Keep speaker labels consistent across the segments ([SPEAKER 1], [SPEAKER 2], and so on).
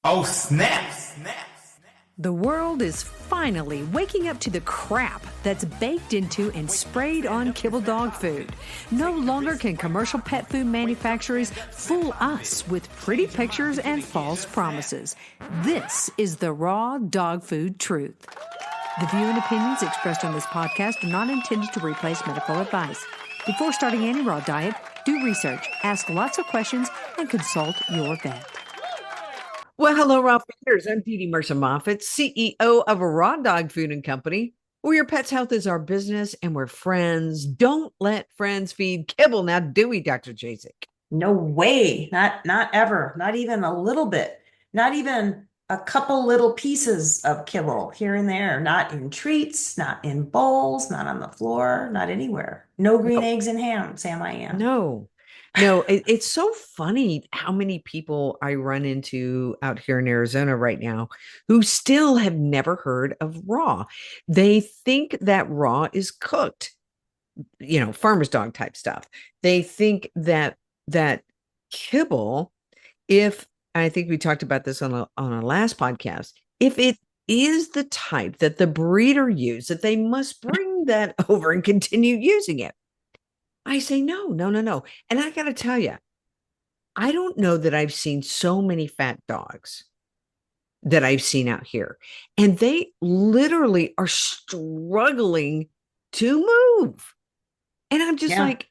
[SPEAKER 1] Oh, snap!
[SPEAKER 2] The world is finally waking up to the crap that's baked into and sprayed on kibble dog food. No longer can commercial pet food manufacturers fool us with pretty pictures and false promises. This is the raw dog food truth. The view and opinions expressed on this podcast are not intended to replace medical advice. Before starting any raw diet, do research, ask lots of questions, and consult your vet. Well, hello, raw feeders. I'm Dee Dee Mercer-Moffat, CEO of a Raw Dog Food and Company, where your pet's health is our business and we're friends. Don't let friends feed kibble. Now, do we, Dr. Jasek?
[SPEAKER 3] No way. Not ever. Not even a little bit. Not even a couple little pieces of kibble here and there. Not in treats, not in bowls, not on the floor, not anywhere. No green eggs and ham, Sam I am.
[SPEAKER 2] No, it's so funny how many people I run into out here in Arizona right now who still have never heard of raw. They think that raw is cooked, farmer's dog type stuff. They think that kibble, if I think we talked about this on a last podcast, if it is the type that the breeder used, that they must bring that over and continue using it. I say, no. And I got to tell you, I don't know that I've seen so many fat dogs that I've seen out here. And they literally are struggling to move. And I'm just like,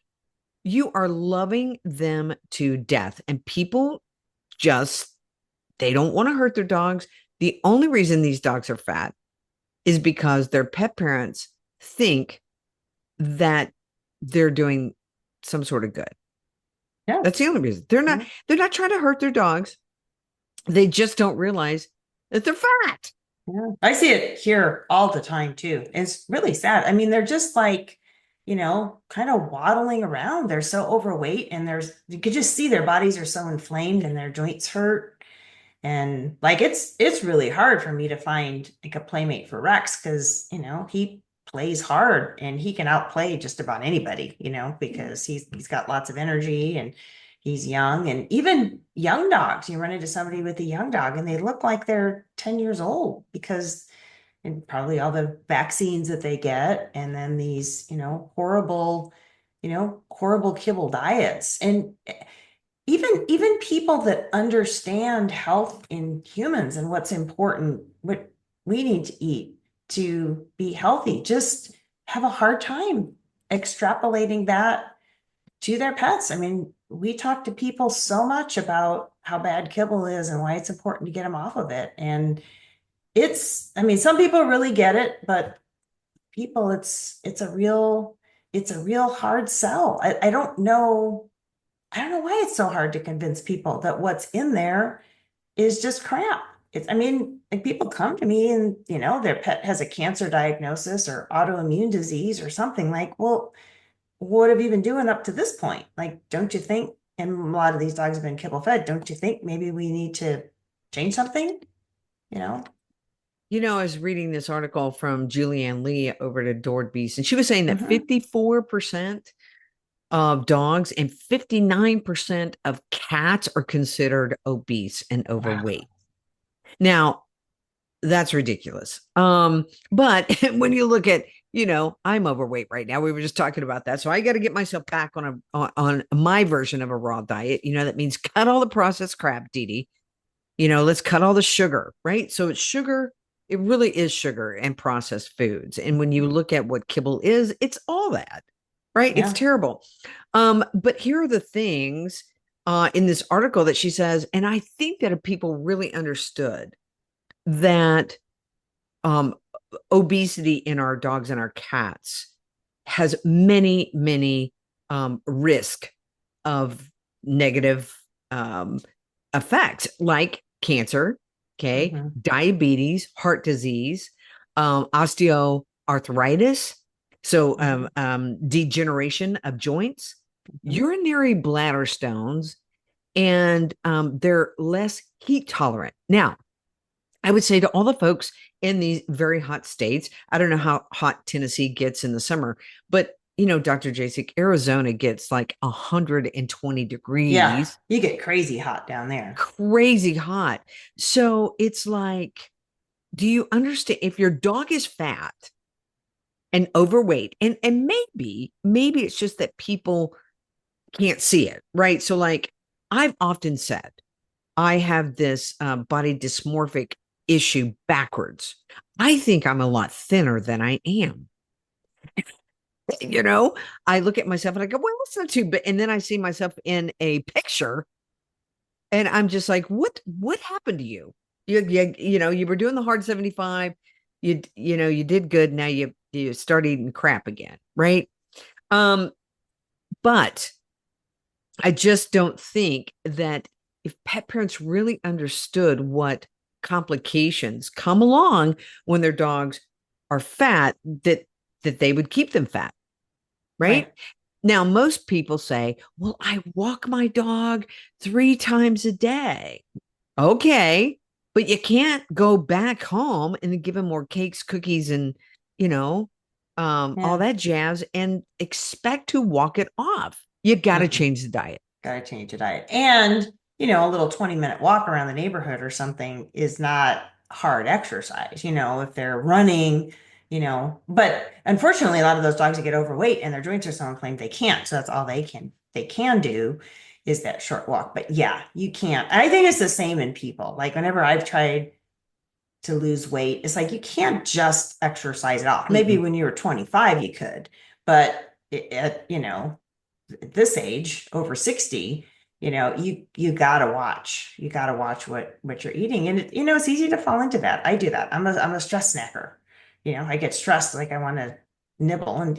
[SPEAKER 2] you are loving them to death. And people they don't want to hurt their dogs. The only reason these dogs are fat is because their pet parents think that they're doing some sort of good.
[SPEAKER 3] Yeah.
[SPEAKER 2] That's the only reason. They're not trying to hurt their dogs. They just don't realize that they're fat.
[SPEAKER 3] Yeah. I see it here all the time too. It's really sad. I mean, they're just like, kind of waddling around. They're so overweight and you could just see their bodies are so inflamed and their joints hurt. And like, it's really hard for me to find like a playmate for Rex because, he plays hard and he can outplay just about anybody, because he's got lots of energy and he's young. And even young dogs, you run into somebody with a young dog and they look like they're 10 years old because and probably all the vaccines that they get and then these, horrible kibble diets. And even people that understand health in humans and what's important, what we need to eat to be healthy, just have a hard time extrapolating that to their pets. I mean, we talk to people so much about how bad kibble is and why it's important to get them off of it. And some people really get it, but people, it's a real hard sell. I don't know why it's so hard to convince people that what's in there is just crap. Like people come to me and, their pet has a cancer diagnosis or autoimmune disease or something like, well, what have you been doing up to this point? Like, don't you think, and a lot of these dogs have been kibble fed, don't you think maybe we need to change something?
[SPEAKER 2] I was reading this article from Julianne Lee over at Adored Beast, and she was saying that 54% of dogs and 59% of cats are considered obese and overweight. Wow. Now, that's ridiculous. But when you look at, I'm overweight right now. We were just talking about that. So I got to get myself back on my version of a raw diet. That means cut all the processed crap, Dee Dee. Let's cut all the sugar, right? So it's sugar. It really is sugar and processed foods. And when you look at what kibble is, it's all that, right? Yeah. It's terrible. But here are the things in this article that she says, and I think that if people really understood that obesity in our dogs and our cats has many, many risk of negative effects like cancer, diabetes, heart disease, osteoarthritis, so degeneration of joints, urinary bladder stones, and they're less heat tolerant. Now, I would say to all the folks in these very hot states, I don't know how hot Tennessee gets in the summer, but Dr. Jasek, Arizona gets like 120
[SPEAKER 3] Yeah,
[SPEAKER 2] degrees,
[SPEAKER 3] you get crazy hot down there.
[SPEAKER 2] crazy hot. So it's like, do you understand if your dog is fat and overweight, and maybe it's just that people can't see it, right? So like I've often said, I have this body dysmorphic issue backwards. I think I'm a lot thinner than I am. you know, I look at myself and I go, well, that's not too bad. And then I see myself in a picture and I'm just like, what happened to you? You were doing the hard 75. You did good. Now you start eating crap again, right? Um, but I just don't think that if pet parents really understood what complications come along when their dogs are fat, that they would keep them fat, right?
[SPEAKER 3] Right.
[SPEAKER 2] Now, most people say, well, I walk my dog 3 times a day. Okay. But you can't go back home and give him more cakes, cookies, and, you know, all
[SPEAKER 3] Yeah.
[SPEAKER 2] that jazz and expect to walk it off. You got to
[SPEAKER 3] Mm-mm.
[SPEAKER 2] change the diet.
[SPEAKER 3] Got to change your diet. And, a little 20-minute walk around the neighborhood or something is not hard exercise, if they're running, but unfortunately a lot of those dogs that get overweight and their joints are so inflamed they can't. So that's all they can do is that short walk. But yeah, you can't. I think it's the same in people. Like whenever I've tried to lose weight, it's like you can't just exercise it off. Maybe
[SPEAKER 2] Mm-mm.
[SPEAKER 3] when you were 25 you could, but at this age, over 60, you gotta watch what you're eating. And it's easy to fall into that. I do that. I'm a stress snacker. I get stressed, like I want to nibble. And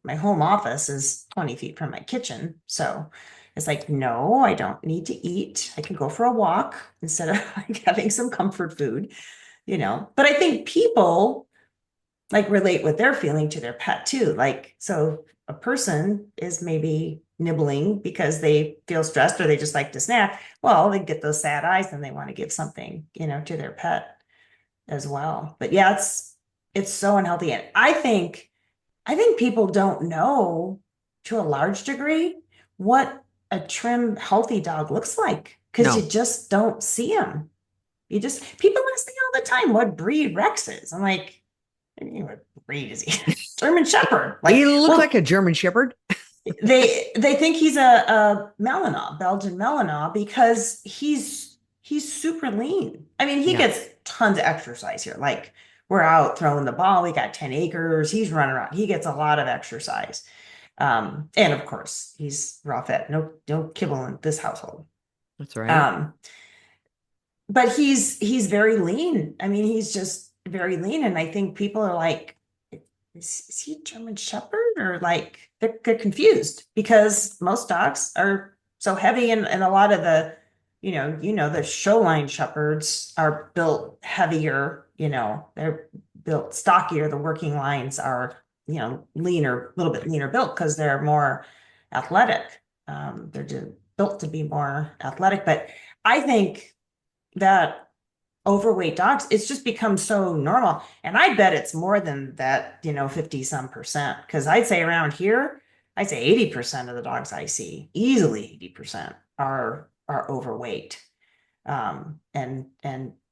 [SPEAKER 3] my home office is 20 feet from my kitchen. So it's like, no, I don't need to eat. I can go for a walk instead of like having some comfort food, But I think people like relate what they're feeling to their pet too. Like, so a person is maybe nibbling because they feel stressed or they just like to snack. Well, they get those sad eyes and they want to give something, to their pet as well. But yeah, it's so unhealthy. And I think people don't know to a large degree what a trim, healthy dog looks like because you
[SPEAKER 2] No,
[SPEAKER 3] just don't see them. People ask me all the time what breed Rex is. I'm like, what breed is he? German Shepherd. Like,
[SPEAKER 2] he looked like
[SPEAKER 3] well,
[SPEAKER 2] a German Shepherd.
[SPEAKER 3] they think he's a Malinois, Belgian Malinois, because he's super lean. I mean, he
[SPEAKER 2] Yeah,
[SPEAKER 3] gets tons of exercise here. Like, we're out throwing the ball. We got 10 acres. He's running around. He gets a lot of exercise. And of course, he's raw fed. No kibble in this household.
[SPEAKER 2] that's right.
[SPEAKER 3] Um, but he's very lean. I mean, he's just very lean, and I think people are like, is he a German Shepherd? Or like they're confused because most dogs are so heavy, and a lot of the, the showline shepherds are built heavier, they're built stockier. The working lines are, leaner, a little bit leaner built because they're more athletic. They're just built to be more athletic. But I think that overweight dogs, it's just become so normal. And I bet it's more than that, 50 some percent. Because I'd say around here, I'd say 80% of the dogs I see, easily 80% are overweight. And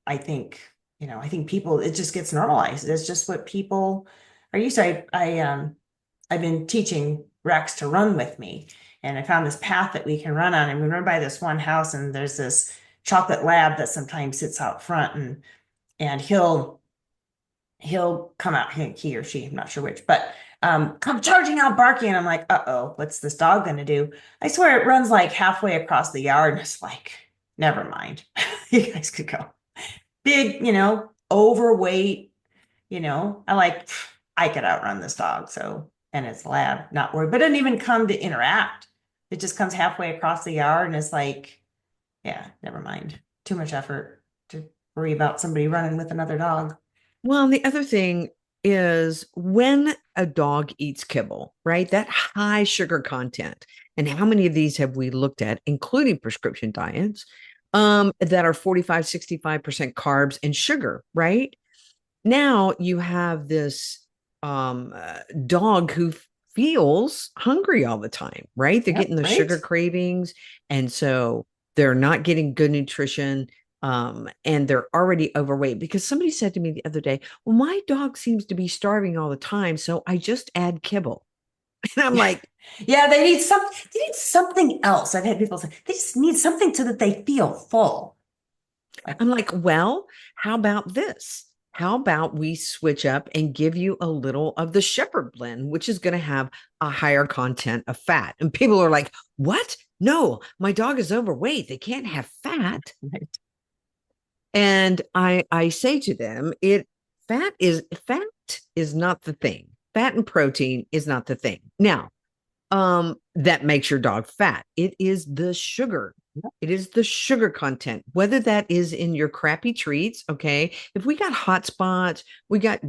[SPEAKER 3] I think people, it just gets normalized. It's just what people are used to. I've been teaching Rex to run with me, and I found this path that we can run on, and we run by this one house, and there's this chocolate lab that sometimes sits out front, and he'll come out, he or she, I'm not sure which, but come charging out barking, and I'm like, uh-oh, what's this dog gonna do? I swear it runs like halfway across the yard, and it's like, never mind. You guys could go. Big, overweight, I could outrun this dog. So, and it's lab, not worried, but it didn't even come to interact. It just comes halfway across the yard, and it's like, yeah, never mind. Too much effort to worry about somebody running with another dog.
[SPEAKER 2] Well, and the other thing is when a dog eats kibble, right? That high sugar content. And how many of these have we looked at, including prescription diets, that are 45, 65% carbs and sugar, right? Now you have this dog who feels hungry all the time, right? They're
[SPEAKER 3] Yep,
[SPEAKER 2] getting the
[SPEAKER 3] right.
[SPEAKER 2] sugar cravings. And so they're not getting good nutrition. And they're already overweight because somebody said to me the other day, well, my dog seems to be starving all the time. So I just add kibble. And I'm like,
[SPEAKER 3] Yeah, they need something else. I've had people say they just need something so that they feel full. Like,
[SPEAKER 2] I'm like, well, how about this? How about we switch up and give you a little of the shepherd blend, which is going to have a higher content of fat? And people are like, what? No, my dog is overweight. They can't have fat.
[SPEAKER 3] right.
[SPEAKER 2] And I say to them, it fat is not the thing. Fat and protein is not the thing. Now, that makes your dog fat. It is the sugar. It is the sugar content, whether that is in your crappy treats. Okay. If we got hot spots, we got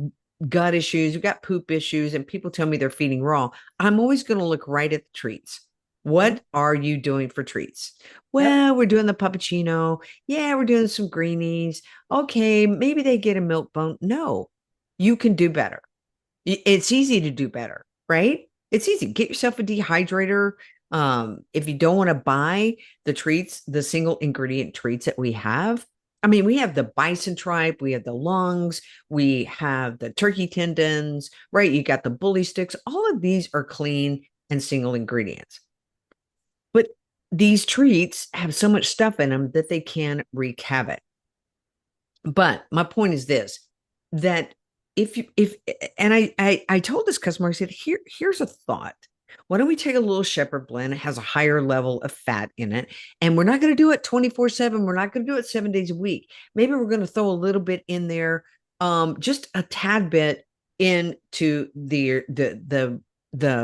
[SPEAKER 2] gut issues, we got poop issues, and people tell me they're feeding raw, I'm always going to look right at the treats.
[SPEAKER 3] Mhm.
[SPEAKER 2] What are you doing for treats?
[SPEAKER 3] Yep.
[SPEAKER 2] Well, we're doing the puppuccino. Yeah, we're doing some greenies. Okay, maybe they get a milk bone. No, you can do better. It's easy to do better, right? It's easy. Get yourself a dehydrator. If you don't want to buy the treats, the single ingredient treats that we have, I mean, we have the bison tripe, we have the lungs, we have the turkey tendons, right? You got the bully sticks. All of these are clean and single ingredients. But these treats have so much stuff in them that they can wreak havoc. But my point is this, that if and I told this customer, I said, here's a thought. Why don't we take a little shepherd blend? It has a higher level of fat in it. And we're not going to do it 24/7. We're not going to do it 7 days a week. Maybe we're going to throw a little bit in there, just a tad bit into the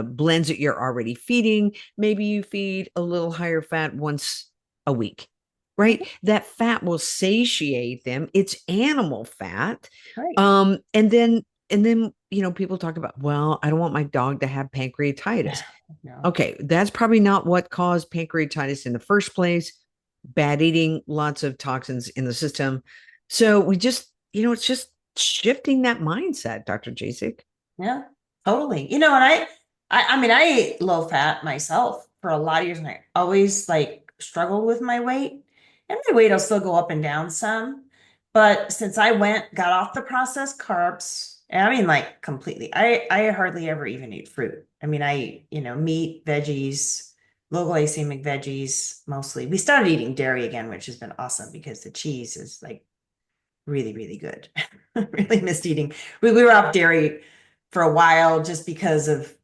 [SPEAKER 2] blends that you're already feeding. Maybe you feed a little higher fat once a week, right? That fat will satiate them. It's animal fat.
[SPEAKER 3] Right.
[SPEAKER 2] And then, people talk about, well, I don't want my dog to have pancreatitis.
[SPEAKER 3] No.
[SPEAKER 2] Okay, that's probably not what caused pancreatitis in the first place. Bad eating, lots of toxins in the system. So we just, it's just shifting that mindset, Dr. Jasek.
[SPEAKER 3] Yeah, totally. And I mean, I ate low fat myself for a lot of years, and I always like struggled with my weight. And my weight will still go up and down some. But since got off the processed carbs, and I mean, like completely, I hardly ever even eat fruit. I mean, I eat, meat, veggies, low glycemic veggies mostly. We started eating dairy again, which has been awesome because the cheese is like really, really good. Really missed eating. We were off dairy for a while just because of,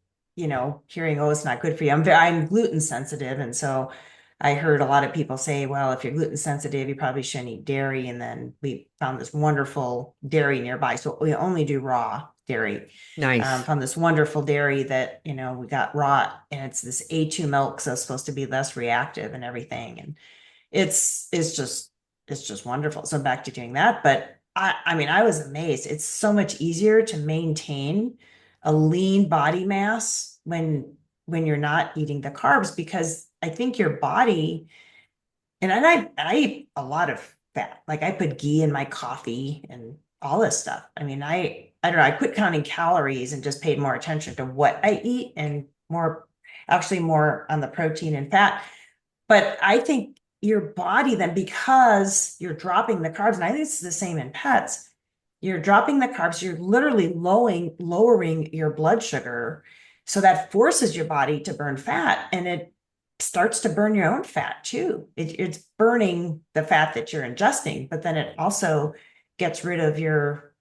[SPEAKER 3] hearing, oh, it's not good for you. I'm gluten sensitive. And so I heard a lot of people say, well, if you're gluten sensitive, you probably shouldn't eat dairy. And then we found this wonderful dairy nearby. So we only do raw dairy.
[SPEAKER 2] Nice.
[SPEAKER 3] Found this wonderful dairy that, we got raw, and it's this A2 milk. So it's supposed to be less reactive and everything. And it's just wonderful. So back to doing that. But I mean, I was amazed. It's so much easier to maintain a lean body mass when you're not eating the carbs, because I think your body, and I eat a lot of fat. Like I put ghee in my coffee and all this stuff. I mean, I don't know, I quit counting calories and just paid more attention to what I eat, and actually more on the protein and fat. But I think your body then, because you're dropping the carbs, and I think it's the same in pets, you're dropping the carbs, you're literally lowering your blood sugar. So that forces your body to burn fat, and it starts to burn your own fat too. It's burning the fat that you're ingesting, but then it also gets rid of your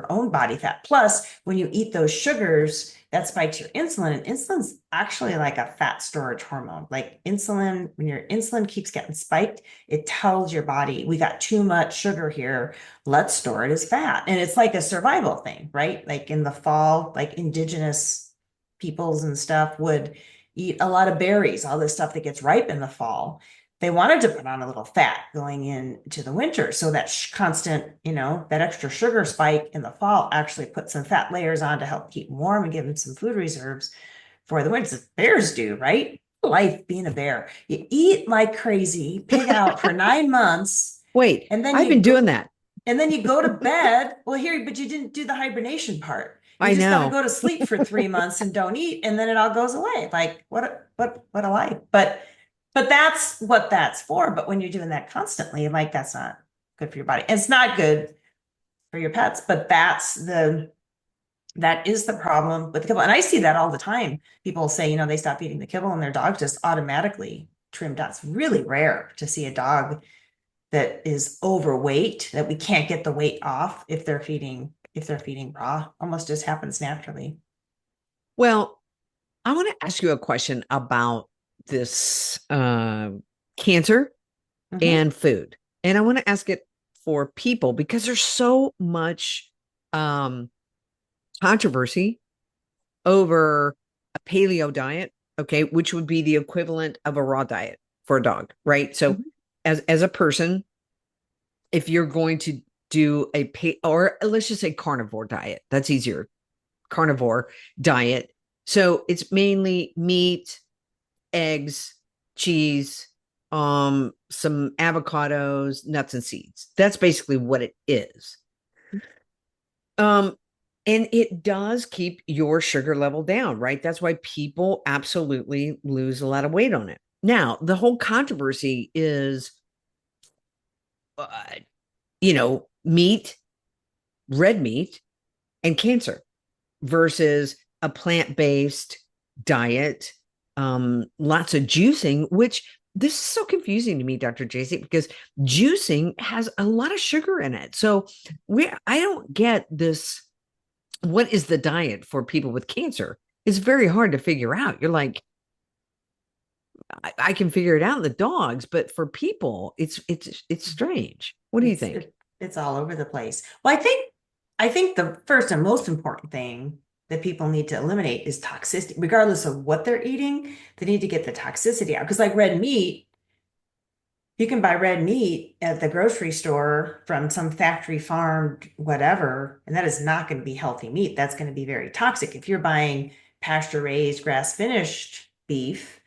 [SPEAKER 3] own body fat. Plus, when you eat those sugars, that spikes your insulin. And insulin's actually like a fat storage hormone. Like insulin, when your insulin keeps getting spiked, it tells your body, we got too much sugar here. Let's store it as fat. And it's like a survival thing, right? Like in the fall, like indigenous peoples and stuff would eat a lot of berries, all this stuff that gets ripe in the fall. They wanted to put on a little fat going into the winter. So that constant, that extra sugar spike in the fall actually put some fat layers on to help keep warm and give them some food reserves for the winter. Bears do, right? Life being a bear. You eat like crazy, pig out for 9 months,
[SPEAKER 2] Wait,
[SPEAKER 3] and then
[SPEAKER 2] I've
[SPEAKER 3] you
[SPEAKER 2] been
[SPEAKER 3] go
[SPEAKER 2] doing that.
[SPEAKER 3] and then you go to bed. Well, here, but you didn't do the hibernation part. You
[SPEAKER 2] I
[SPEAKER 3] just got to
[SPEAKER 2] know.
[SPEAKER 3] go to sleep for 3 months and don't eat, and then it all goes away. Like what a life. But that's what that's for. But when you're doing that constantly, like that's not good for your body. It's not good for your pets, but that is the problem with the kibble. And I see that all the time. People say, they stop eating the kibble and their dog just automatically trimmed out. It's really rare to see a dog that is overweight that we can't get the weight off if they're feeding raw. Almost just happens naturally.
[SPEAKER 2] Well, I want to ask you a question about this cancer
[SPEAKER 3] Hmm.
[SPEAKER 2] and food. And I want to ask it for people because there's so much um, controversy over a paleo diet, okay, which would be the equivalent of a raw diet for a dog, right? So
[SPEAKER 3] Hmm.
[SPEAKER 2] as a person, if you're going to do or let's just say carnivore diet, that's easier. Carnivore diet. So it's mainly meat, eggs, cheese, some avocados, nuts and seeds. That's basically what it is. Um, and it does keep your sugar level down, right? That's why people absolutely lose a lot of weight on it. Now, the whole controversy is, uh, meat, red meat, and cancer versus a plant-based diet, lots of juicing, which this is so confusing to me, Dr. JC, because juicing has a lot of sugar in it. So I don't get this. What is the diet for people with cancer? It's very hard to figure out. You're like, I can figure it out in the dogs, but for people, it's strange. What do you
[SPEAKER 3] It's
[SPEAKER 2] think?
[SPEAKER 3] it, it's all over the place. Well, I think the first and most important thing that people need to eliminate is toxicity. Regardless of what they're eating, they need to get the toxicity out. Because like red meat, you can buy red meat at the grocery store from some factory farmed whatever, and that is not going to be healthy meat. That's going to be very toxic. If you're buying pasture raised, grass finished beef,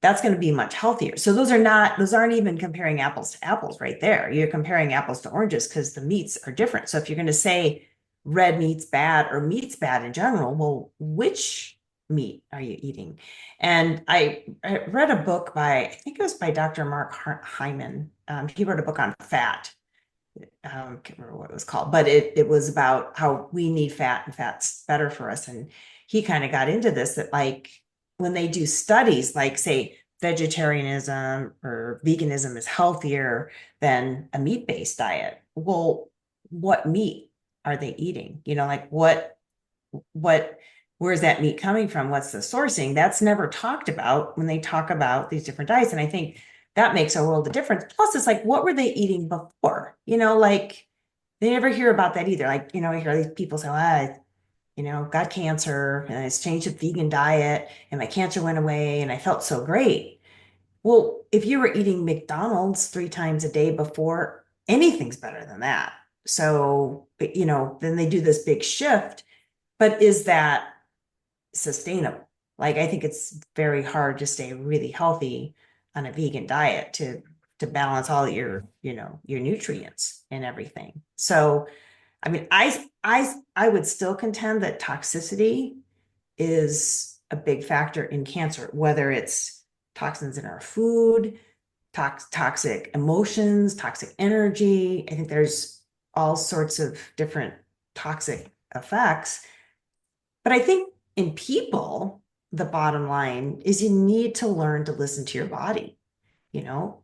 [SPEAKER 3] that's going to be much healthier. So those aren't even comparing apples to apples right there. You're comparing apples to oranges because the meats are different. So if you're going to say red meat's bad or meat's bad in general, well, which meat are you eating? And I read a book I think it was by Dr. Mark Hyman. He wrote a book on fat. I can't remember what it was called, but it was about how we need fat and fat's better for us. And he kind of got into this that like when they do studies, like say vegetarianism or veganism is healthier than a meat-based diet. Well, what meat are they eating? Like what where's that meat coming from? What's the sourcing? That's never talked about when they talk about these different diets. And I think that makes a world of difference. Plus, it's like, what were they eating before? Like they never hear about that either. Like, I hear these people say, got cancer and it's changed to vegan diet and my cancer went away and I felt so great. Well, if you were eating McDonald's 3 times a day before, anything's better than that. So, then they do this big shift, but is that sustainable? Like I think it's very hard to stay really healthy on a vegan diet to balance all your nutrients and everything. So, I mean, I would still contend that toxicity is a big factor in cancer, whether it's toxins in our food, toxic emotions, toxic energy. I think there's all sorts of different toxic effects, but I think in people, the bottom line is you need to learn to listen to your body.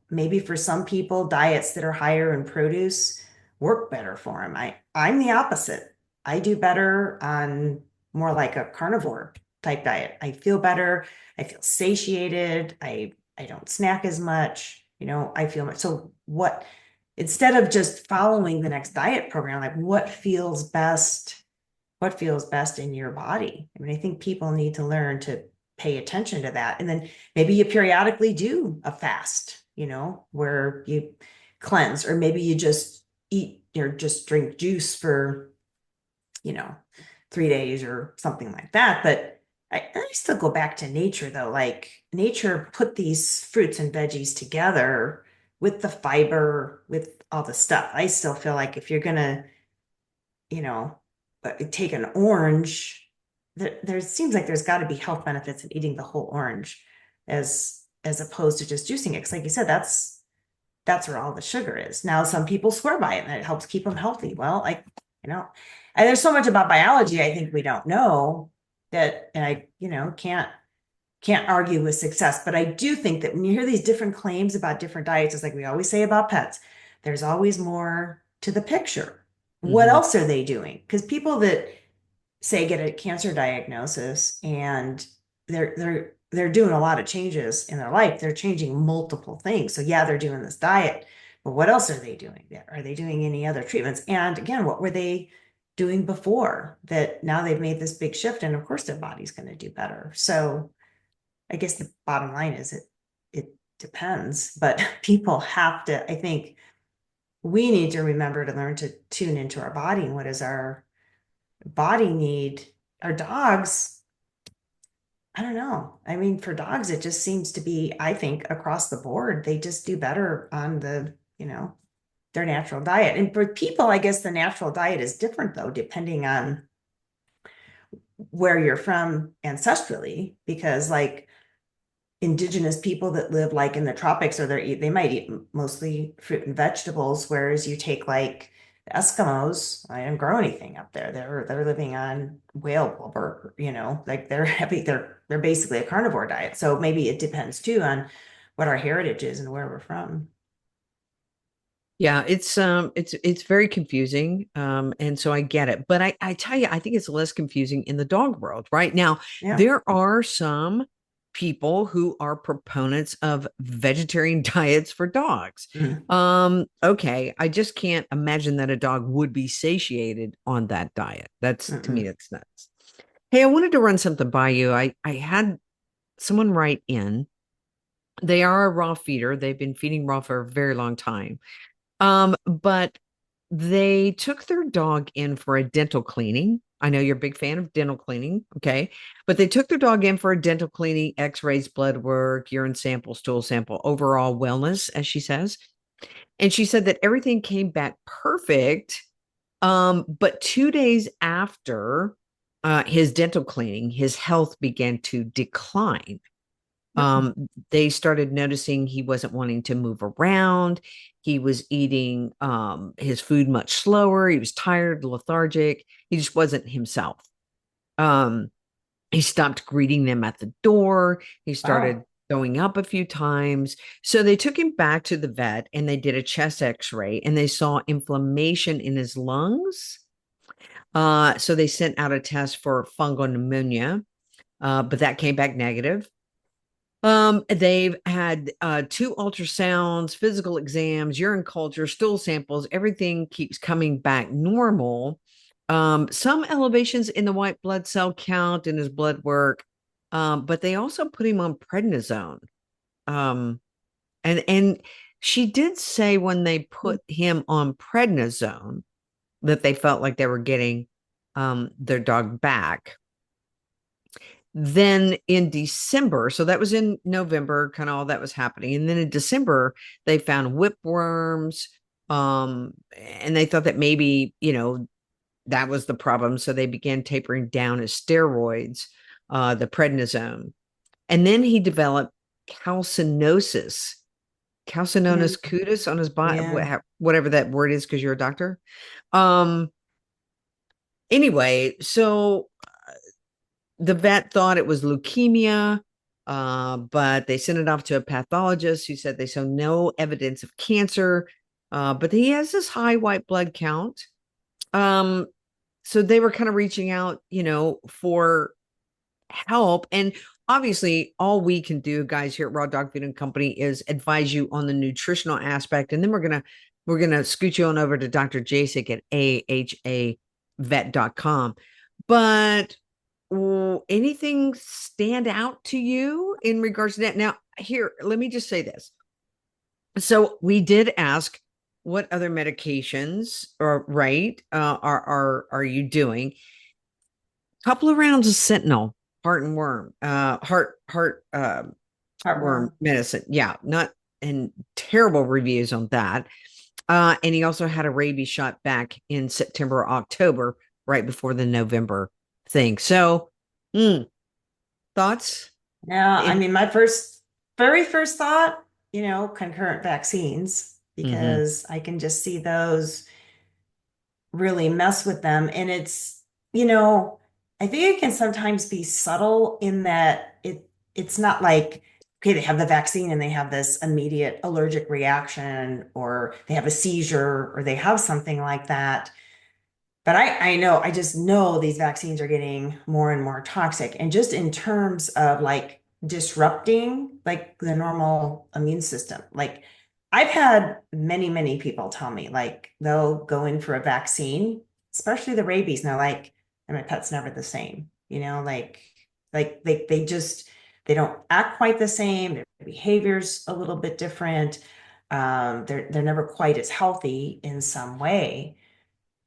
[SPEAKER 3] Maybe for some people, diets that are higher in produce work better for them. I'm the opposite. I do better on more like a carnivore type diet. I feel better. I feel satiated. I don't snack as much. I feel much. So what, instead of just following the next diet program, like what feels best in your body. I mean, I think people need to learn to pay attention to that. And then maybe you periodically do a fast, where you cleanse, or maybe you just eat or just drink juice for, you know, 3 days or something like that. But I still go back to nature though. Like nature put these fruits and veggies together with the fiber, with all the stuff. I still feel like if you're gonna, you know, take an orange, there seems like there's got to be health benefits in eating the whole orange as opposed to just juicing it. Because like you said, that's where all the sugar is. Now, some people swear by it and it helps keep them healthy. Well, you know, and there's so much about biology I think we don't know that, and can't argue with success. But I do think that when you hear these different claims about different diets, it's like we always say about pets, there's always more to the picture. What
[SPEAKER 2] Mhm.
[SPEAKER 3] else are they doing? Because people that say get a cancer diagnosis and they're doing a lot of changes in their life. They're changing multiple things. So yeah, they're doing this diet, but what else are they doing there? Are they doing any other treatments? And again, what were they doing before that now they've made this big shift? And of course their body's going to do better. So I guess the bottom line is it depends, but people have to, I think we need to remember to learn to tune into our body and what does our body need. Our dogs, I don't know. I mean, for dogs, it just seems to be, I think, across the board, they just do better on their natural diet. And for people, I guess the natural diet is different though, depending on where you're from ancestrally, because like indigenous people that live like in the tropics or they might eat mostly fruit and vegetables, whereas you take like the Eskimos, I didn't grow anything up there. They're living on whale blubber, like they're basically a carnivore diet. So maybe it depends too on what our heritage is and where we're from.
[SPEAKER 2] Yeah, it's very confusing. And so I get it. But I tell you, I think it's less confusing in the dog world. Right now,
[SPEAKER 3] Yeah.
[SPEAKER 2] there are some people who are proponents of vegetarian diets for dogs.
[SPEAKER 3] Mm.
[SPEAKER 2] Okay, I just can't imagine that a dog would be satiated on that diet. That's to me,
[SPEAKER 3] Mm-mm.
[SPEAKER 2] that's nuts. Hey, I wanted to run something by you. I had someone write in. They are a raw feeder. They've been feeding raw for a very long time. But they took their dog in for a dental cleaning. I know you're a big fan of dental cleaning, okay? But they took their dog in for a dental cleaning, x-rays, blood work, urine sample, stool sample, overall wellness, as she says. And she said that everything came back perfect. But 2 days after his dental cleaning, his health began to decline.
[SPEAKER 3] Mm.
[SPEAKER 2] They started noticing he wasn't wanting to move around. He was eating his food much slower. He was tired, lethargic. He just wasn't himself. Um, he stopped greeting them at the door. He started
[SPEAKER 3] Wow.
[SPEAKER 2] going up a few times. So they took him back to the vet and they did a chest x-ray and they saw inflammation in his lungs. So they sent out a test for fungal pneumonia, but that came back negative. They've had two ultrasounds, physical exams, urine culture, stool samples. Everything keeps coming back normal. Some elevations in the white blood cell count in his blood work, but they also put him on prednisone. Um, and she did say when they put him on prednisone that they felt like they were getting their dog back. Then in December, so that was in November, kind of all that was happening. And then in December, they found whipworms. And they thought that maybe, that was the problem. So they began tapering down his steroids, the prednisone. And then he developed calcinosis, calcinosis
[SPEAKER 3] Mm.
[SPEAKER 2] cutis on his body,
[SPEAKER 3] Yeah.
[SPEAKER 2] whatever that word is, because you're a doctor. Um, anyway, so the vet thought it was leukemia, but they sent it off to a pathologist who said they saw no evidence of cancer, but he has this high white blood count. Um, so they were kind of reaching out, for help. And obviously, all we can do, guys, here at Raw Dog Food and Company is advise you on the nutritional aspect. And then we're gonna scoot you on over to Dr. Jasek at ahavet.com. But anything stand out to you in regards to that? Now, here, let me just say this. So we did ask what other medications are you doing? Couple of rounds of Sentinel, heart and worm, worm
[SPEAKER 3] Heartworm.
[SPEAKER 2] medicine. Yeah, not and terrible reviews on that. And he also had a rabies shot back in September, October. right before the November thing. So, mm, thoughts?
[SPEAKER 3] Yeah, I
[SPEAKER 2] It,
[SPEAKER 3] mean, very first thought, concurrent vaccines,
[SPEAKER 2] mhm.
[SPEAKER 3] because I can just see those really mess with them. And you know, I think it can sometimes be subtle in that it's not like, okay, they have the vaccine and they have this immediate allergic reaction, or they have a seizure, or they have something like that. But I just know these vaccines are getting more and more toxic. And just in terms of like disrupting like the normal immune system, like I've had many people tell me like they'll go in for a vaccine, especially the rabies, and they're like, and my pet's never the same, they don't act quite the same, their behavior's a little bit different. They're never quite as healthy in some way.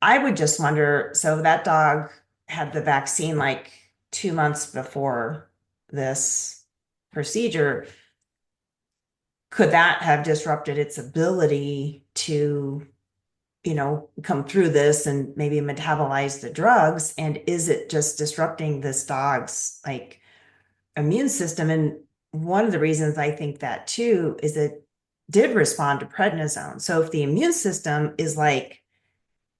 [SPEAKER 3] I would just wonder, so that dog had the vaccine like 2 months before this procedure. Could that have disrupted its ability to, come through this and maybe metabolize the drugs? And is it just disrupting this dog's like immune system? And one of the reasons I think that too is it did respond to prednisone. So if the immune system is like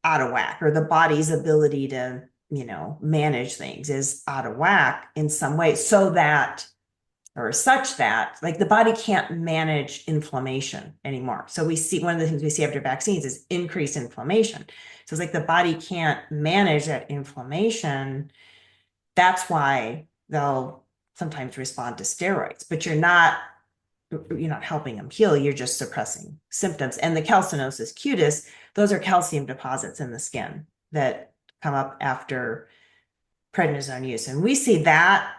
[SPEAKER 3] out of whack, or the body's ability to manage things is out of whack in some way, so that, or such that, like the body can't manage inflammation anymore. So we see, one of the things we see after vaccines is increased inflammation. So it's like the body can't manage that inflammation. That's why they'll sometimes respond to steroids, but you're not helping them heal, you're just suppressing symptoms. And the calcinosis cutis, those are calcium deposits in the skin that come up after prednisone use. And we see that,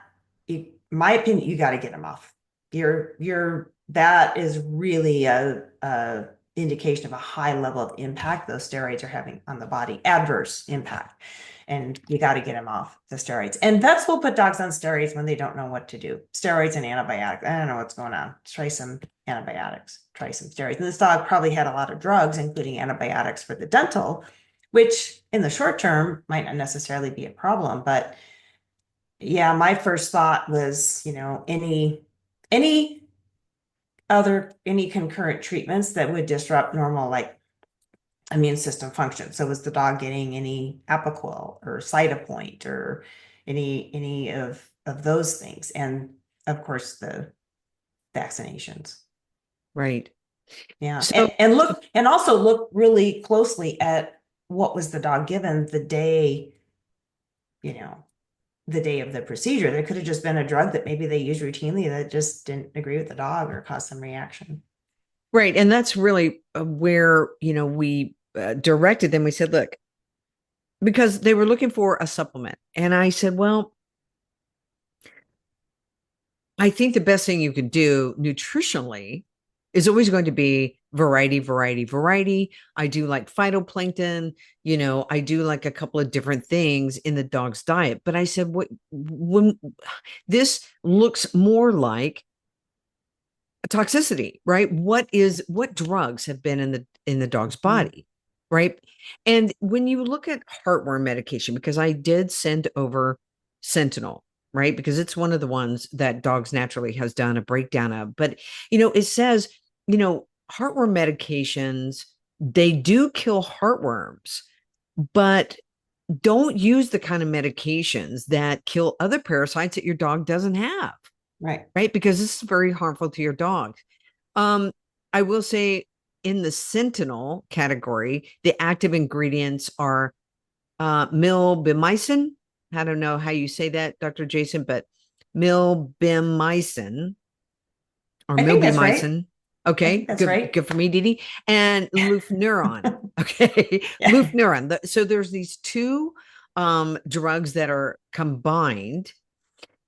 [SPEAKER 3] in my opinion, you got to get them off. That is really a indication of a high level of impact those steroids are having on the body, adverse impact. And you got to get them off the steroids. And vets will put dogs on steroids when they don't know what to do. Steroids and antibiotics. I don't know what's going on. Try some antibiotics, try some steroids. And this dog probably had a lot of drugs, including antibiotics for the dental, which in the short term might not necessarily be a problem. But yeah, my first thought was, any any concurrent treatments that would disrupt normal like immune system function. So was the dog getting any Apoquel or Cytopoint or any of those things? And of course the vaccinations.
[SPEAKER 2] Right.
[SPEAKER 3] Yeah.
[SPEAKER 2] So,
[SPEAKER 3] And also look really closely at what was the dog given you know, the day of the procedure. There could have just been a drug that maybe they use routinely that just didn't agree with the dog or caused some reaction.
[SPEAKER 2] right. And that's really where, we directed them. We said, look, because they were looking for a supplement. And I said, well, I think the best thing you can do nutritionally is always going to be variety, variety, variety. I do like phytoplankton, I do like a couple of different things in the dog's diet. But I said, when this looks more like toxicity, right? What drugs have been in the dog's
[SPEAKER 3] Mm.
[SPEAKER 2] body, right? And when you look at heartworm medication, because I did send over Sentinel, right? Because it's one of the ones that Dogs Naturally has done a breakdown of. But it says, heartworm medications, they do kill heartworms, but don't use the kind of medications that kill other parasites that your dog doesn't have,
[SPEAKER 3] Right.
[SPEAKER 2] right? Because this is very harmful to your dog. Um, I will say in the Sentinel category, the active ingredients are milbimycin. I don't know how you say that, Dr. Jason, but milbimycin or
[SPEAKER 3] I think that's right.
[SPEAKER 2] milbimycin.
[SPEAKER 3] I think
[SPEAKER 2] Okay,
[SPEAKER 3] that's
[SPEAKER 2] good,
[SPEAKER 3] right.
[SPEAKER 2] good for me, Didi. And lufnuron. Okay,
[SPEAKER 3] Yeah.
[SPEAKER 2] lufnuron. So there's these two drugs that are combined,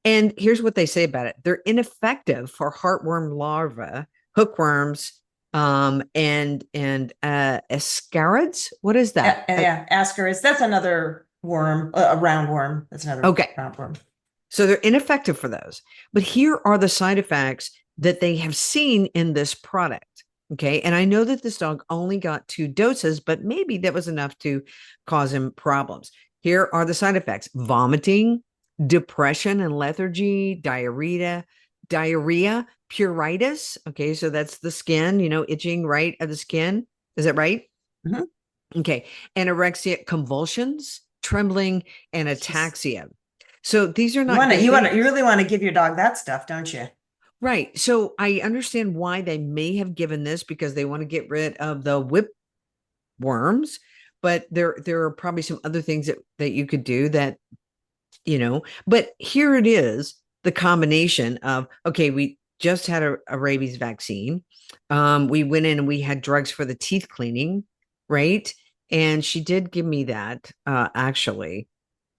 [SPEAKER 2] and here's what they say about it: they're ineffective for heartworm larvae, hookworms, and ascarids. What is that?
[SPEAKER 3] Yeah. Ascaris. That's another worm, a roundworm. That's another
[SPEAKER 2] Okay,
[SPEAKER 3] roundworm.
[SPEAKER 2] so they're ineffective for those. But here are the side effects that they have seen in this product. Okay, and I know that this dog only got 2 doses, but maybe that was enough to cause him problems. Here are the side effects: vomiting, depression and lethargy, diarrhea, pruritus. Okay, so that's the skin, itching right of the skin. Is that right?
[SPEAKER 3] Mhm.
[SPEAKER 2] Okay. Anorexia, convulsions, trembling, and
[SPEAKER 3] Jeez.
[SPEAKER 2] ataxia. So these are not good
[SPEAKER 3] You
[SPEAKER 2] things.
[SPEAKER 3] really want to give your dog that stuff, don't you?
[SPEAKER 2] Right. So I understand why they may have given this because they want to get rid of the whipworms, but there are probably some other things that you could do that, but here it is, the combination of, okay, we just had a rabies vaccine. We went in and we had drugs for the teeth cleaning, right? And she did give me that actually,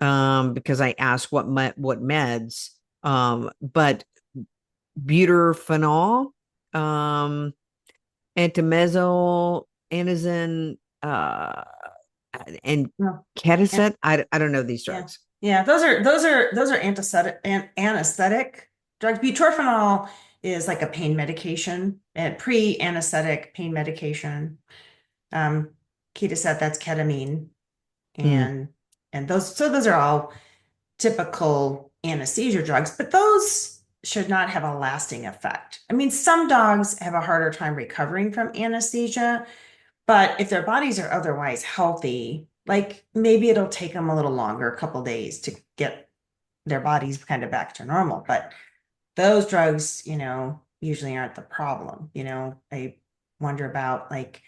[SPEAKER 2] because I asked what meds, but buterphenol, um, antimezo, anazin, and
[SPEAKER 3] No. Yeah.
[SPEAKER 2] Ketaset. I don't know these
[SPEAKER 3] Yeah.
[SPEAKER 2] drugs.
[SPEAKER 3] Yeah. Those are anesthetic drugs. Butorphanol is like a pain medication, and pre-anesthetic pain medication. Um, Ketoset, that's ketamine,
[SPEAKER 2] Hmm.
[SPEAKER 3] and those are all typical anesthesia drugs, but those should not have a lasting effect. I mean, some dogs have a harder time recovering from anesthesia, but if their bodies are otherwise healthy, like maybe it'll take them a little longer, a couple days to get their bodies kind of back to normal. But those drugs, usually aren't the problem. I wonder about like,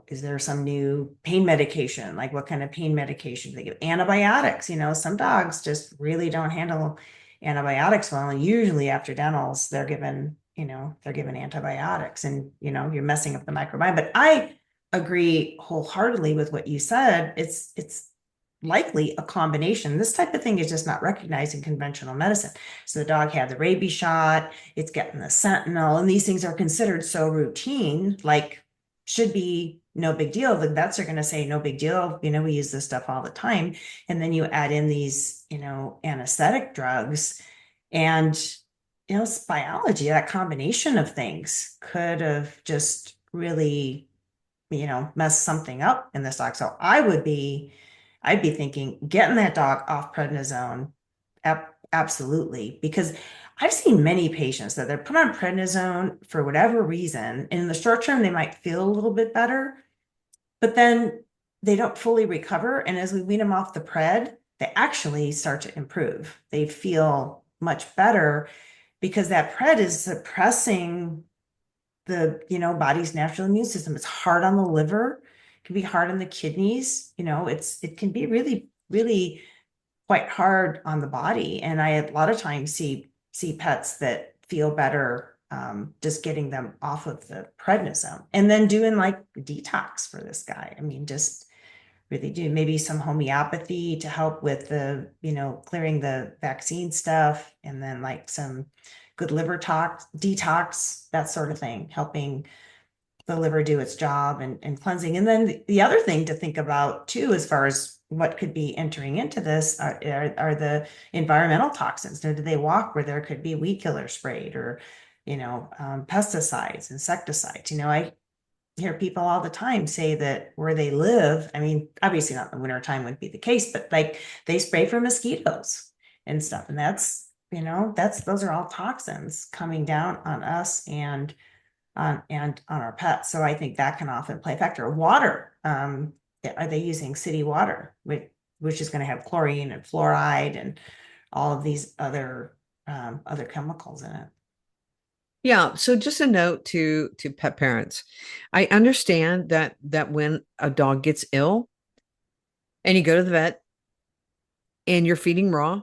[SPEAKER 3] is there some new pain medication? Like what kind of pain medication they give? Antibiotics, some dogs just really don't handle antibiotics well. And usually after dentals, they're given antibiotics and, you're messing up the microbiome. But I agree wholeheartedly with what you said. It's likely a combination. This type of thing is just not recognized in conventional medicine. So the dog had the rabies shot, it's getting the sentinel, and these things are considered so routine, like should be no big deal. The vets are going to say no big deal. We use this stuff all the time. And then you add in these, anesthetic drugs and, it's biology, that combination of things could have just really, mess something up in this dog. So I'd be thinking getting that dog off prednisone. Absolutely. Because I've seen many patients that they're put on prednisone for whatever reason. And in the short term, they might feel a little bit better, but then they don't fully recover. And as we wean them off the pred, they actually start to improve. They feel much better because that pred is suppressing the body's natural immune system. It's hard on the liver, it can be hard on the kidneys. It can be really, really quite hard on the body. And I a lot of times see pets that feel better, just getting them off of the prednisone and then doing like detox for this guy. I mean, just really do maybe some homeopathy to help with the clearing the vaccine stuff, and then like some good liver tox detox, that sort of thing, helping the liver do its job and cleansing. And then the other thing to think about too, as far as what could be entering into this, are the environmental toxins. Do they walk where there could be weed killer sprayed, or pesticides, insecticides? I hear people all the time say that where they live, I mean, obviously not in the winter time wouldn't be the case, but like they spray for mosquitoes and stuff. And those are all toxins coming down on us and on our pets. So I think that can often play a factor. Water, are they using city water, which is going to have chlorine and fluoride and all of these other chemicals in it?
[SPEAKER 2] Yeah, so just a note to pet parents. I understand that when a dog gets ill and you go to the vet and you're feeding raw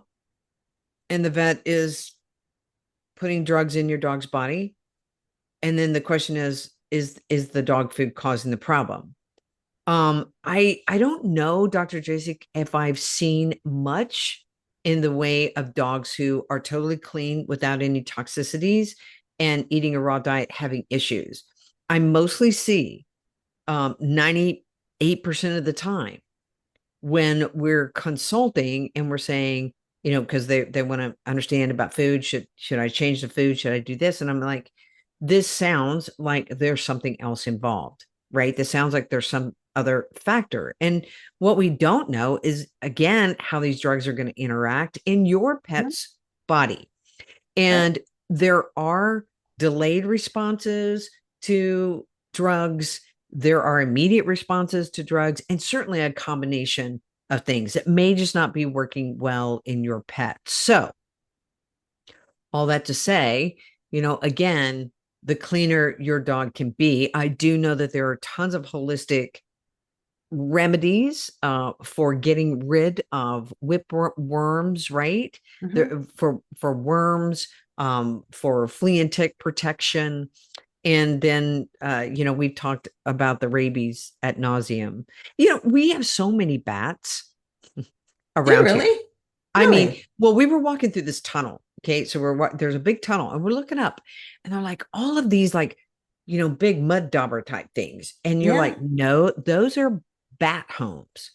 [SPEAKER 2] and the vet is putting drugs in your dog's body, and then the question is the dog food causing the problem? I don't know, Dr. Jasek, if I've seen much in the way of dogs who are totally clean without any toxicities and eating a raw diet having issues. I mostly see 98% of the time when we're consulting and we're saying, because they want to understand about food. Should I change the food? Should I do this? And I'm like, this sounds like there's something else involved, right? This sounds like there's some other factor. And what we don't know is, again, how these drugs are going to interact in your
[SPEAKER 3] Yeah,
[SPEAKER 2] pet's body.
[SPEAKER 3] right.
[SPEAKER 2] And there are delayed responses to drugs, there are immediate responses to drugs, and certainly a combination of things that may just not be working well in your pet. So, all that to say, again, the cleaner your dog can be. I do know that there are tons of holistic remedies for getting rid of whipworms, right?
[SPEAKER 3] Mhm.
[SPEAKER 2] There, for worms, for flea and tick protection, and then we've talked about the rabies at nauseum. We have so many bats
[SPEAKER 3] Do you
[SPEAKER 2] around here.
[SPEAKER 3] really?
[SPEAKER 2] I mean,
[SPEAKER 3] Really?
[SPEAKER 2] well, we were walking through this tunnel. Okay. So there's a big tunnel and we're looking up and they're like all of these, like, big mud dauber type things. And you're
[SPEAKER 3] Yeah.
[SPEAKER 2] like, no, those are bat homes.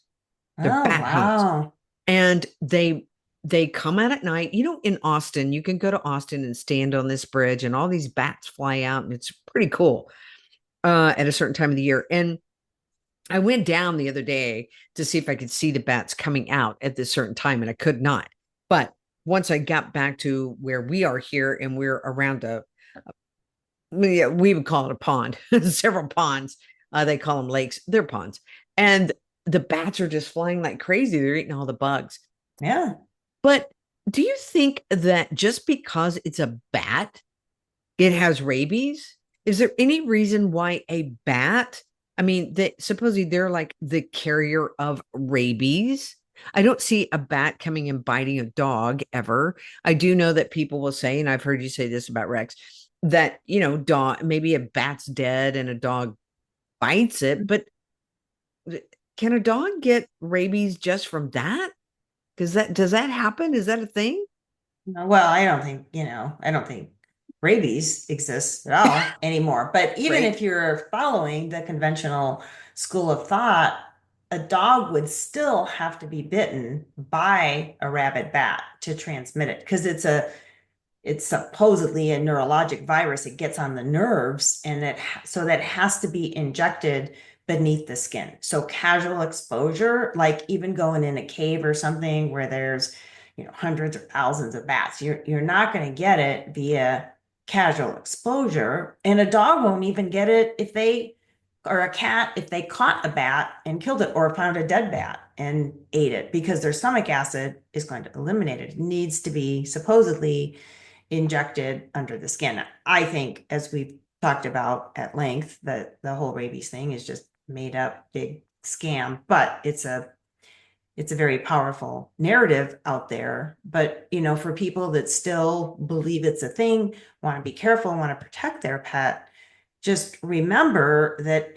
[SPEAKER 2] They're
[SPEAKER 3] Oh,
[SPEAKER 2] bat homes.
[SPEAKER 3] wow.
[SPEAKER 2] And they come out at night. In Austin, you can go to Austin and stand on this bridge and all these bats fly out and it's pretty cool at a certain time of the year. And I went down the other day to see if I could see the bats coming out at this certain time, and I could not. But once I got back to where we are here, and we're around we would call it a pond, several ponds. They call them lakes. They're ponds, and the bats are just flying like crazy. They're eating all the bugs.
[SPEAKER 3] Yeah.
[SPEAKER 2] But do you think that just because it's a bat, it has rabies? Is there any reason why a bat, I mean, supposedly they're like the carrier of rabies? I don't see a bat coming and biting a dog ever. I do know that people will say, and I've heard you say this about Rex, that, dog, maybe a bat's dead and a dog bites it, but can a dog get rabies just from that? Does that happen? Is that a thing?
[SPEAKER 3] No, well, I don't think rabies exists at all anymore. But even
[SPEAKER 2] Right.
[SPEAKER 3] if you're following the conventional school of thought, a dog would still have to be bitten by a rabid bat to transmit it because it's supposedly a neurologic virus. It gets on the nerves and so that has to be injected beneath the skin. So casual exposure, like even going in a cave or something where there's, hundreds or thousands of bats, you're not going to get it via casual exposure. And a dog won't even get it if they or a cat if they caught a bat and killed it or found a dead bat and ate it because their stomach acid is going to eliminate it. It needs to be supposedly injected under the skin. I think, as we've talked about at length, that the whole rabies thing is just made up big scam, but it's a very powerful narrative out there. But for people that still believe it's a thing, want to be careful, want to protect their pet, just remember that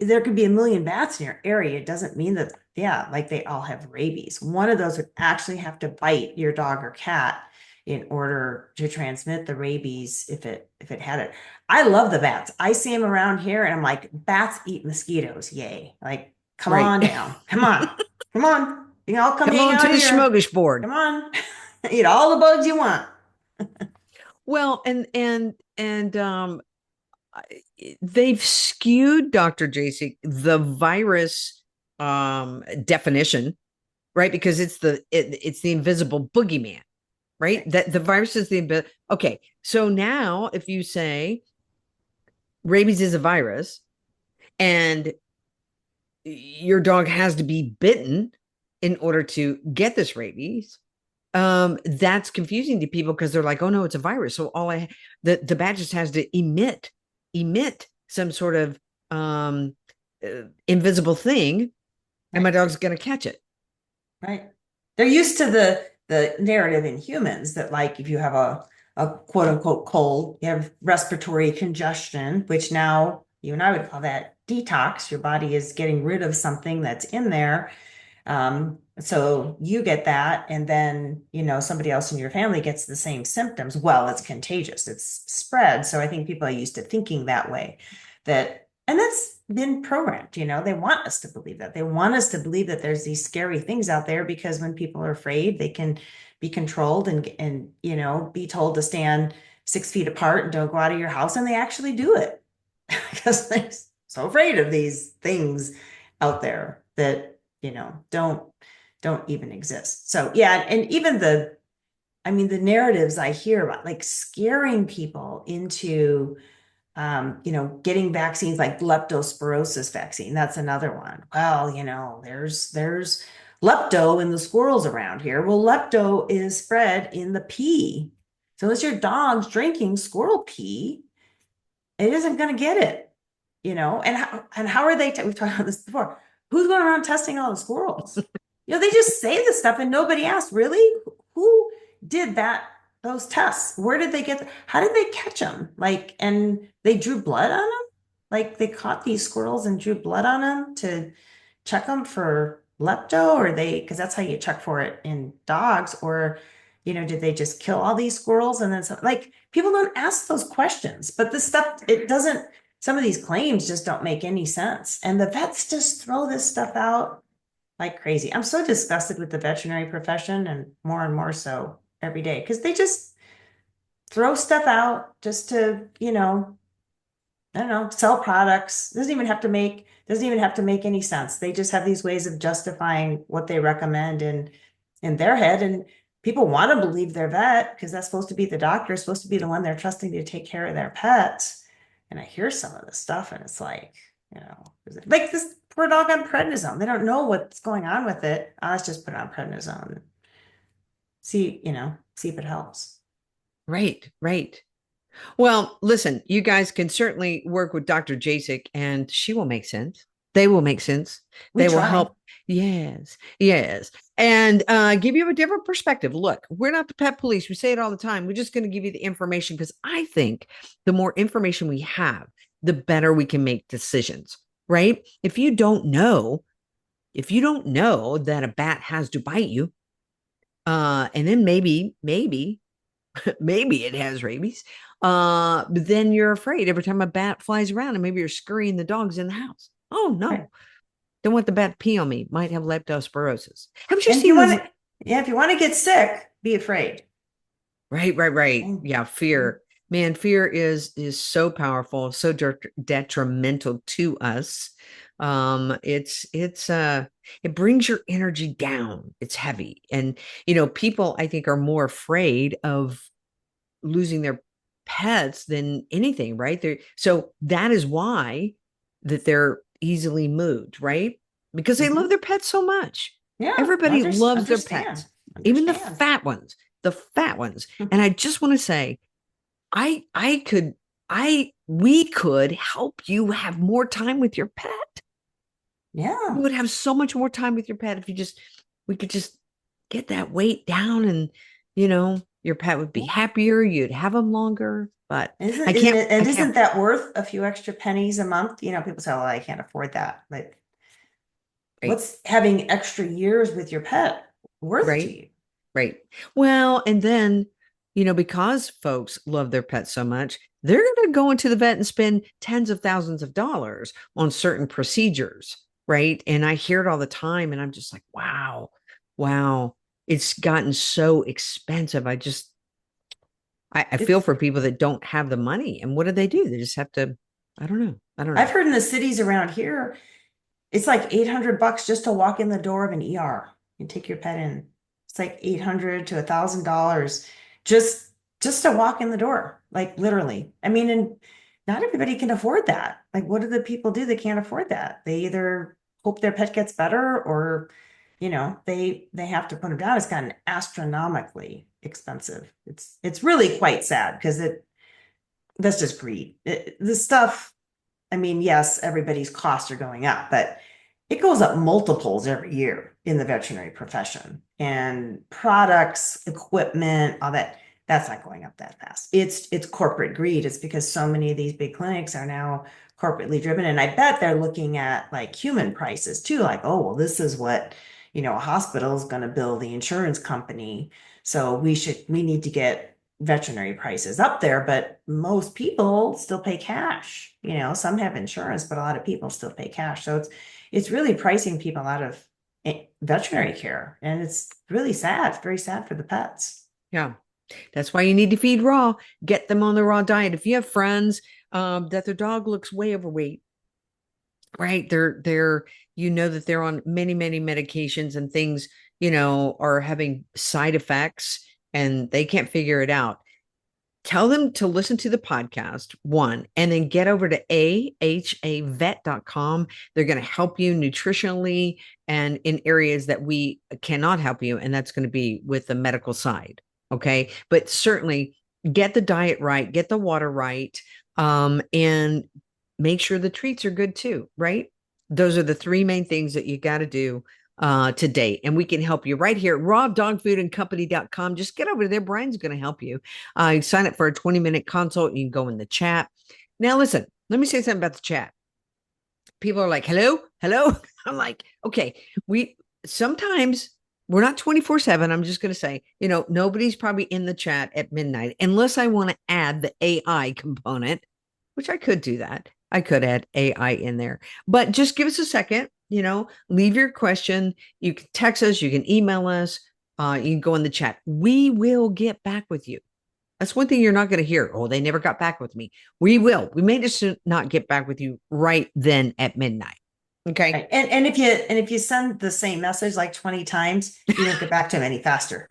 [SPEAKER 3] there could be a million bats in your area. It doesn't mean that, yeah, like they all have rabies. One of those would actually have to bite your dog or cat in order to transmit the rabies if it had it. I love the bats. I see them around here and I'm like, bats eat mosquitoes. Yay. Like, come
[SPEAKER 2] Right.
[SPEAKER 3] on down. Come on. Come on. You know, I'll come
[SPEAKER 2] Come
[SPEAKER 3] hang
[SPEAKER 2] on to
[SPEAKER 3] out
[SPEAKER 2] the
[SPEAKER 3] here.
[SPEAKER 2] smorgasbord.
[SPEAKER 3] Come on. Eat all the bugs you want.
[SPEAKER 2] Well, they've skewed, Dr. JC, the virus definition, right? Because it's the invisible boogeyman, right?
[SPEAKER 3] Right.
[SPEAKER 2] That the virus is okay. So now if you say rabies is a virus and your dog has to be bitten in order to get this rabies, that's confusing to people because they're like, oh no, it's a virus. So the bat just has to emit some sort of invisible thing, and my
[SPEAKER 3] Right.
[SPEAKER 2] dog's going to catch it.
[SPEAKER 3] Right. They're used to the narrative in humans that, like, if you have a quote unquote cold, you have respiratory congestion, which now you and I would call that detox. Your body is getting rid of something that's in there. So you get that, and then, somebody else in your family gets the same symptoms. Well, it's contagious, it's spread. So I think people are used to thinking that way, and that's been programmed. They want us to believe that. They want us to believe that there's these scary things out there because when people are afraid, they can be controlled and be told to stand 6 feet apart and don't go out of your house, and they actually do it because they're so afraid of these things out there that, don't even exist. So yeah, and even the narratives I hear about like scaring people into getting vaccines like leptospirosis vaccine. That's another one. Well, there's lepto in the squirrels around here. Well, lepto is spread in the pee. So as your dog's drinking squirrel pee, it isn't going to get it, and how are they, we've talked about this before. Who's going around testing all the squirrels? They just say this stuff and nobody asks, really? Who did those tests? Where did they how did they catch them? Like, and they drew blood on them? Like they caught these squirrels and drew blood on them to check them for lepto, or because that's how you check for it in dogs, or did they just kill all these squirrels and then like people don't ask those questions, but this stuff, it doesn't, some of these claims just don't make any sense, and the vets just throw this stuff out like crazy. I'm so disgusted with the veterinary profession, and more so every day, because they just throw stuff out just to, I don't know, sell products. Doesn't even have to make any sense. They just have these ways of justifying what they recommend in their head. And people want to believe their vet because that's supposed to be the doctor, supposed to be the one they're trusting to take care of their pets. And I hear some of this stuff and it's like, like this poor dog on prednisone. They don't know what's going on with it. Let's just put it on prednisone. See if it helps.
[SPEAKER 2] Right, right. Well, listen, you guys can certainly work with Dr. Jasek and she will make sense. They will make sense.
[SPEAKER 3] We
[SPEAKER 2] They will
[SPEAKER 3] try.
[SPEAKER 2] help. Yes, yes. And give you a different perspective. Look, we're not the pet police. We say it all the time. We're just going to give you the information because I think the more information we have, the better we can make decisions, right? If you don't know that a bat has to bite you, and then maybe maybe it has rabies. But then you're afraid every time a bat flies around and maybe you're scurrying the dogs in the house. Oh
[SPEAKER 3] Right.
[SPEAKER 2] no, don't want the bat to pee on me. Might have leptospirosis. Haven't you
[SPEAKER 3] And if
[SPEAKER 2] seen
[SPEAKER 3] you want
[SPEAKER 2] those?
[SPEAKER 3] to, yeah, if you want to get sick, be afraid.
[SPEAKER 2] Right, right, right.
[SPEAKER 3] Mm.
[SPEAKER 2] Yeah, fear. Man, fear is so powerful, so detrimental to us. It brings your energy down. It's heavy. And people I think are more afraid of losing their pets than anything, right? So that is why that they're easily moved, right? Because they love
[SPEAKER 3] Mhm.
[SPEAKER 2] their pets so much.
[SPEAKER 3] Yeah,
[SPEAKER 2] Everybody loves their
[SPEAKER 3] understand,
[SPEAKER 2] pets, even the
[SPEAKER 3] understand.
[SPEAKER 2] fat ones, the fat ones. And I just want to say, I could, we could help you have more time with your pet. You
[SPEAKER 3] Yeah.
[SPEAKER 2] would have so much more time with your pet if we could just get that weight down and, your pet would be
[SPEAKER 3] Yeah.
[SPEAKER 2] happier. You'd have them longer, but
[SPEAKER 3] Isn't
[SPEAKER 2] I
[SPEAKER 3] isn't
[SPEAKER 2] can't,
[SPEAKER 3] it
[SPEAKER 2] I
[SPEAKER 3] and
[SPEAKER 2] can't,
[SPEAKER 3] isn't that worth a few extra pennies a month? People say, "Well, I can't afford that." But
[SPEAKER 2] right,
[SPEAKER 3] what's having extra years with your pet worth to
[SPEAKER 2] right,
[SPEAKER 3] you?
[SPEAKER 2] right. Well, and then, because folks love their pets so much, they're going to go into the vet and spend tens of thousands of dollars on certain procedures, right? And I hear it all the time, and I'm just like, wow, wow, it's gotten so expensive. I feel
[SPEAKER 3] It's
[SPEAKER 2] for people that don't have the money. And what do? They just have to, I don't know. I don't
[SPEAKER 3] I've
[SPEAKER 2] know.
[SPEAKER 3] heard in the cities around here, it's like $800 just to walk in the door of an ER and take your pet in. It's like 800 to $1,000 just just to walk in the door, like literally. I mean, and not everybody can afford that. Like, what do the people do that can't afford that? They either hope their pet gets better, or they have to put them down. It's gotten astronomically expensive. It's really quite sad because that's just greed. This stuff, I mean, yes, everybody's costs are going up, but it goes up multiples every year in the veterinary profession. And products, equipment, all that's not going up that fast. It's corporate greed. It's because so many of these big clinics are now corporately driven. And I bet they're looking at like human prices too, like, oh, well, this is what, a hospital is going to bill the insurance company. So we need to get veterinary prices up there, but most people still pay cash. Some have insurance, but a lot of people still pay cash. So it's really pricing people out of veterinary care, and it's really sad. It's very sad for the pets.
[SPEAKER 2] Yeah. That's why you need to feed raw. Get them on the raw diet. If you have friends that their dog looks way overweight, right? They're you know that they're on many medications and things, are having side effects and they can't figure it out. Tell them to listen to the podcast, one, and then get over to ahavet.com. They're going to help you nutritionally and in areas that we cannot help you. And that's going to be with the medical side. Okay. But certainly get the diet right, get the water right, and make sure the treats are good too, right? Those are the three main things that you got to do to date. And we can help you right here at rawdogfoodandcompany.com. Just get over there. Brian's going to help you. Sign up for a 20-minute consult. You can go in the chat. Now, listen, let me say something about the chat. People are like, hello, hello. I'm like, okay, sometimes we're not 24/7. I'm just going to say, nobody's probably in the chat at midnight unless I want to add the AI component, which I could do that. I could add AI in there, but just give us a second, leave your question. You can text us, you can email us, you can go in the chat. We will get back with you. That's one thing you're not going to hear. Oh, they never got back with me. We will. We may just not get back with you right then at midnight. Okay.
[SPEAKER 3] Right. And if you send the same message like 20 times, you don't get back to them any faster.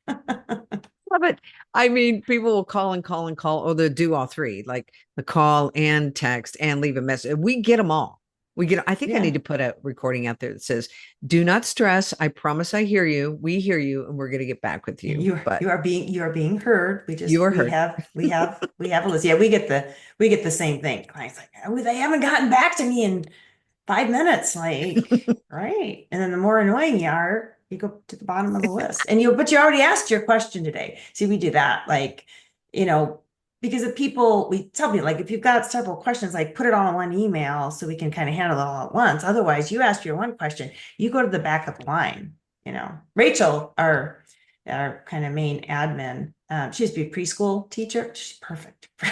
[SPEAKER 2] Love it. I mean, people will call and call and call, or they'll do all three, like the call and text and leave a message. We get them all. I think I
[SPEAKER 3] Yeah.
[SPEAKER 2] need to put a recording out there that says, do not stress. I promise I hear you. We hear you, and we're going to get back with
[SPEAKER 3] And
[SPEAKER 2] you. But
[SPEAKER 3] you are being heard. We
[SPEAKER 2] you
[SPEAKER 3] just
[SPEAKER 2] are
[SPEAKER 3] we
[SPEAKER 2] heard.
[SPEAKER 3] have we have we have a list. Yeah, we get the same thing. Clients like, oh, they haven't gotten back to me in 5 minutes. Like, right. And then the more annoying you are, you go to the bottom of the list. But you already asked your question today. See, we do that. Like, you know, because we tell people, like, if you've got several questions, like put it all in one email so we can kind of handle it all at once. Otherwise, you ask your one question, you go to the back of the line. Rachel, our kind of main admin, she used to be a preschool teacher. She's perfect for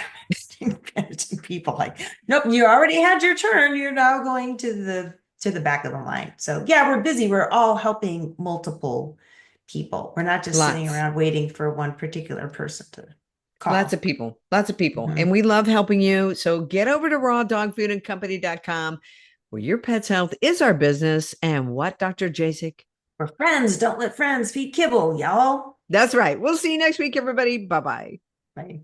[SPEAKER 3] managing people. Like, nope, you already had your turn. You're now going to the back of the line. So yeah, we're busy. We're all helping multiple people. We're not just sitting
[SPEAKER 2] Lots.
[SPEAKER 3] around waiting for one particular person to
[SPEAKER 2] Lots of
[SPEAKER 3] call.
[SPEAKER 2] people. Lots of people.
[SPEAKER 3] Mhm.
[SPEAKER 2] And we love helping you. So get over to rawdogfoodandcompany.com, where your pet's health is our business. And what, Dr. Jasek?
[SPEAKER 3] We're friends. Don't let friends feed kibble, y'all.
[SPEAKER 2] That's right. We'll see you next week, everybody. Bye bye.
[SPEAKER 3] Bye.